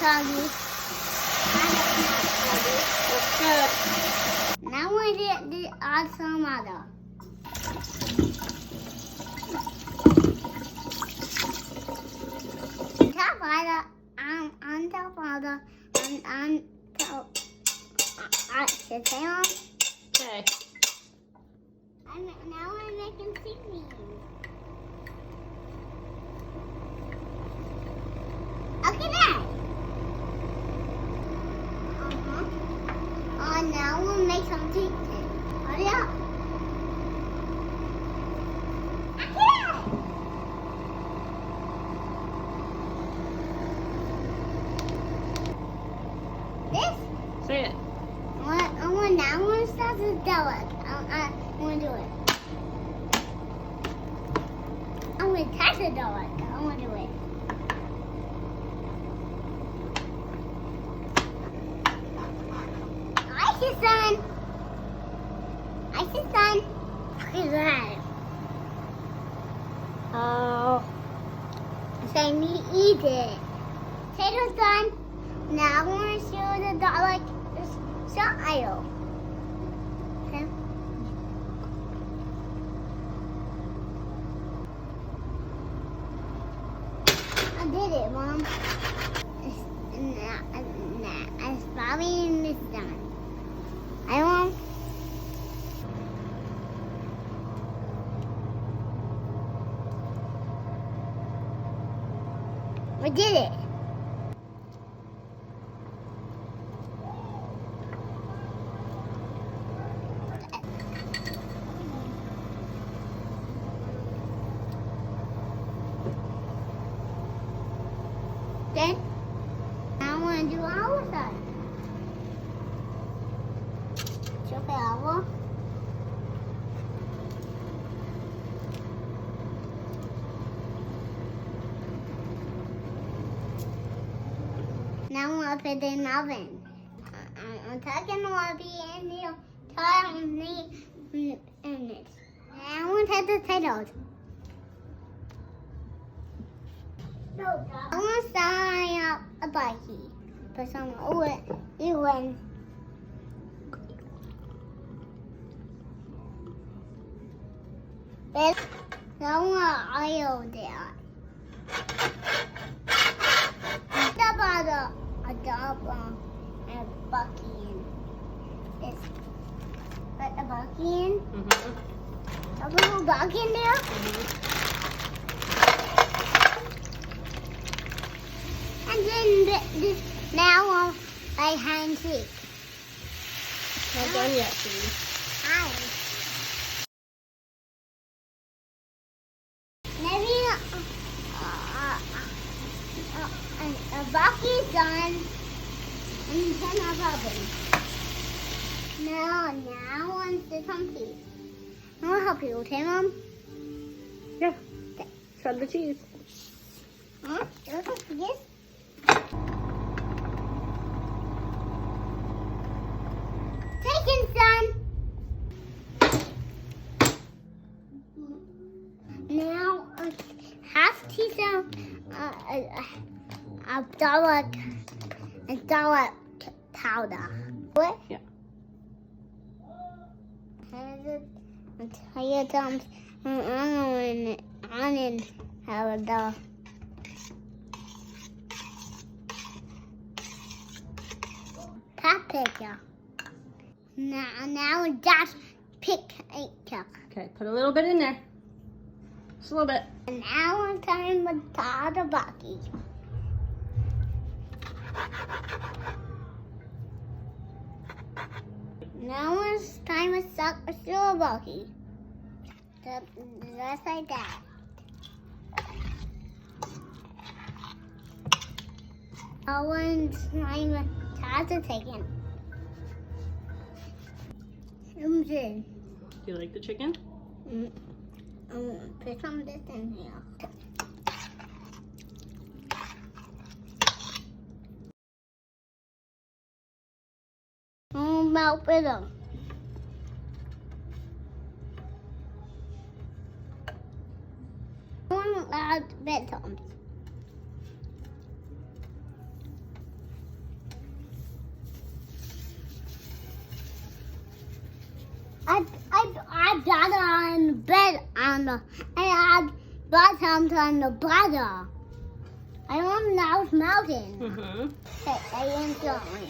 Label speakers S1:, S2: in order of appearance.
S1: soggy.
S2: Looks good.
S1: Now we add some other. On top of the, on top. Sit down.
S2: Okay.
S1: And now we're making seaweed. Look at that. Now we'll make some chicken. Hurry up. This?
S2: Say it.
S1: Now I'm going to start to do it. I'm going to do it. I'm going to touch the donut. I'm going to do it. Ice is done. Ice is done. Look at that. Oh. It's time to eat it. Potatoes done. Now I'm going to show the dog like style. Okay. I did it, Mom. It's Bobby and it's done. I won't. We did it. Then, now I want to do our side. Chop it over. Now I'm going to put it in the oven. I'm taking the be in the minutes. Now I'm going to take the potatoes. I'm going to start up a bucket. Put some oil in. Now I'm going to oil there. A double and a bucket in. This. Put a bucket in. A little bucket in there. And then now I hand it.
S2: Not done yet, Steve.
S1: Hi. Maybe a bucket done and turn off oven. Now on to some cheese. I'll help you, okay, Mom?
S2: Yeah. Shred the cheese.
S1: Huh? Yes. Chicken's done. Now half teaspoon of garlic powder. What?
S2: Yeah.
S1: And tiny thumbs onion powder. Paprika. Now just pick it up.
S2: Okay, put a little bit in there. Just a little bit.
S1: And now it's time to tie the bucket. Now it's time to suck a straw bucket. Just like that. Now it's time to tie the chicken.
S2: Do you like the chicken?
S1: Put some of this in here. Melt it up. One loud bedtime. I got it on the bed and I had buttons on the butter. I want now it's melting.
S2: Mm-hmm.
S1: Okay, I am going.